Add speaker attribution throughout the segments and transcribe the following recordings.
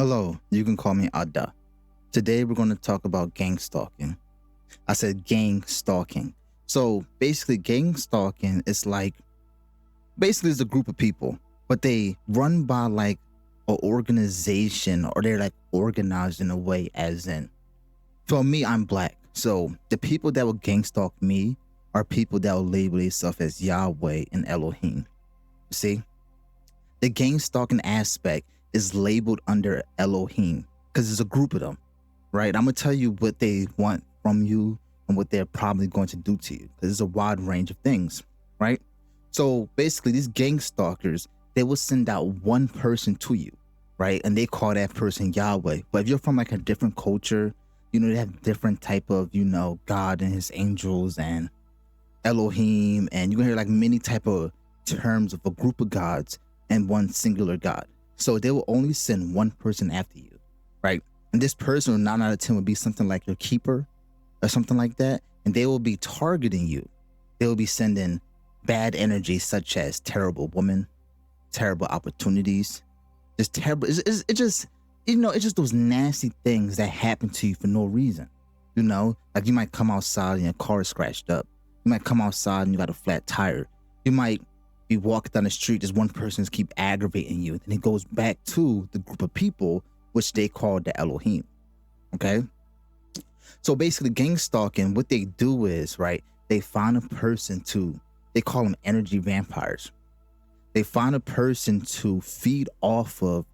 Speaker 1: Hello, you can call me Ada. Today we're going to talk about gang stalking. I said gang stalking. So basically, gang stalking is like it's a group of people, but they run by like an organization, or they're like organized in a way. As in, for me, I'm black, so the people that will gang stalk me are people that will label themselves as Yahweh and Elohim. See, the gang stalking aspect is labeled under Elohim because it's a group of them, right? I'm gonna tell you what they want from you and what they're probably going to do to you, because it's a wide range of things, right? So basically, these gang stalkers, they will send out one person to you, right? And they call that person Yahweh. But if you're from like a different culture, they have different type of, God and his angels and Elohim, and you're gonna hear like many type of terms of a group of gods and one singular God. So they will only send one person after you, right? And this person, 9 out of 10, would be something like your keeper or something like that. And they will be targeting you. They will be sending bad energy, such as terrible woman, terrible opportunities, just terrible. It's just those nasty things that happen to you for no reason. Like you might come outside and your car is scratched up. You might come outside and you got a flat tire. You might be walking down the street, just one person's keep aggravating you. And it goes back to the group of people, which they call the Elohim. Okay. So basically, gang stalking, what they do is, right, they find a person they call them energy vampires. They find a person to feed off of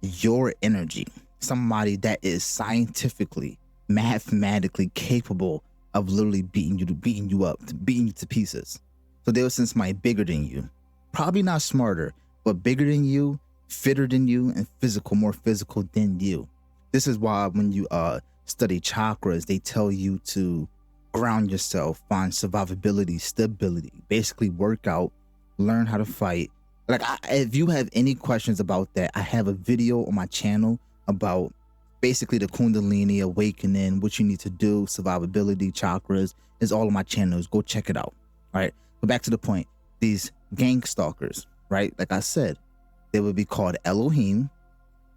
Speaker 1: your energy. Somebody that is scientifically, mathematically capable of literally beating you up, beating you to pieces. So they will send somebody bigger than you, probably not smarter, but bigger than you, fitter than you, and more physical than you. This is why when you study chakras, they tell you to ground yourself, find survivability, stability, basically work out, learn how to fight. Like, if you have any questions about that, I have a video on my channel about basically the Kundalini awakening, what you need to do, survivability, chakras. Is all on my channels. Go check it out. All right. But back to the point. These gang stalkers, right? Like I said, they would be called Elohim,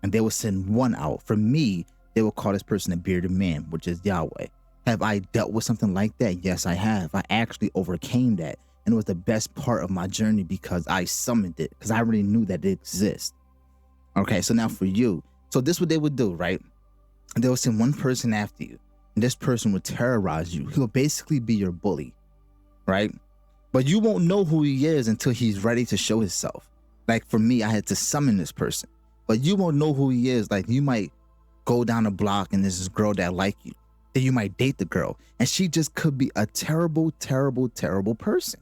Speaker 1: and they will send one out. For me, they will call this person a bearded man, which is Yahweh. Have I dealt with something like that? Yes, I have. I actually overcame that. And it was the best part of my journey because I summoned it, because I already knew that it exists. Okay, so now for you. So this is what they would do, right? They will send one person after you, and this person will terrorize you. He will basically be your bully, right? But you won't know who he is until he's ready to show himself. Like for me, I had to summon this person, but you won't know who he is. Like you might go down a block and there's this girl that like you. Then you might date the girl, and she just could be a terrible, terrible, terrible person.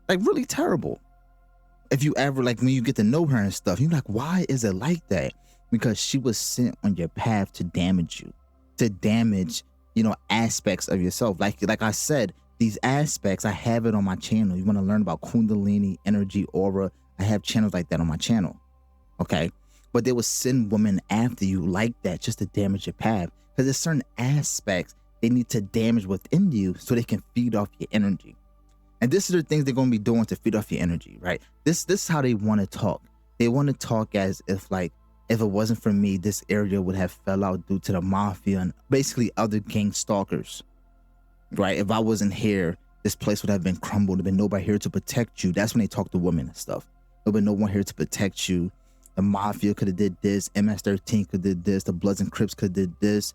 Speaker 1: Like really terrible. If you ever, like when you get to know her and stuff, you're like, why is it like that? Because she was sent on your path to damage you, to damage, aspects of yourself. Like I said, these aspects, I have it on my channel. You want to learn about Kundalini, energy, aura, I have channels like that on my channel. Okay. But they will send women after you like that just to damage your path. Because there's certain aspects they need to damage within you so they can feed off your energy. And this is the things they're going to be doing to feed off your energy, right? This is how they want to talk. They want to talk as if if it wasn't for me, this area would have fell out due to the mafia and basically other gang stalkers, right? If I wasn't here, this place would have been crumbled. There'd been nobody here to protect you. That's when they talk to women and stuff. There'd been no one here to protect you. The mafia could have did this. MS-13 could have did this. The Bloods and Crips could have did this.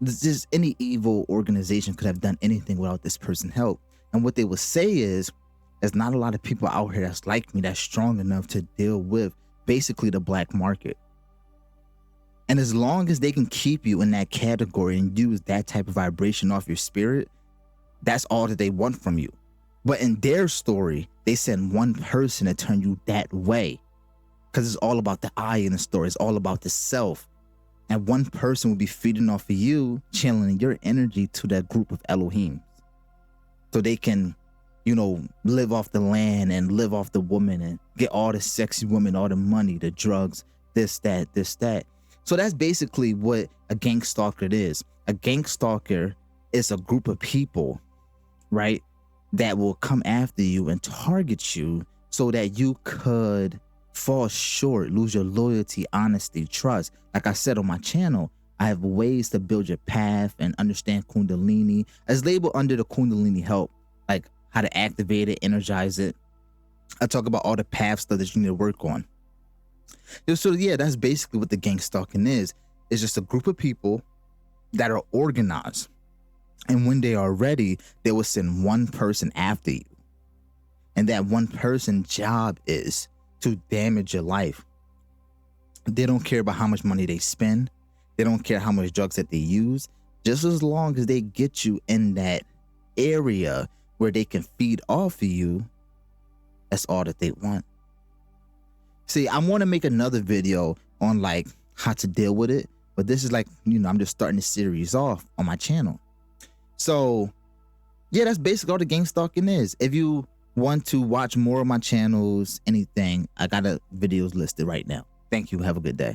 Speaker 1: Just any evil organization could have done anything without this person's help. And what they would say is, there's not a lot of people out here that's like me, that's strong enough to deal with basically the black market. And as long as they can keep you in that category and use that type of vibration off your spirit, that's all that they want from you. But in their story, they send one person to turn you that way, because it's all about the I in the story. It's all about the self. And one person will be feeding off of you, channeling your energy to that group of Elohim, so they can, live off the land and live off the woman and get all the sexy women, all the money, the drugs, this, that. So that's basically what a gang stalker is. A gang stalker is a group of people, right, that will come after you and target you so that you could fall short, lose your loyalty, honesty, trust. Like I said on my channel, I have ways to build your path and understand Kundalini. As labeled under the Kundalini help, like how to activate it, energize it. I talk about all the paths that you need to work on. So yeah, that's basically what the gang stalking is. It's just a group of people that are organized. And when they are ready, they will send one person after you. And that one person's job is to damage your life. They don't care about how much money they spend. They don't care how much drugs that they use. Just as long as they get you in that area where they can feed off of you, that's all that they want. See, I want to make another video on like how to deal with it. But this is like, I'm just starting the series off on my channel. So yeah, that's basically all the gang stalking is. If you want to watch more of my channels, anything, I got videos listed right now. Thank you. Have a good day.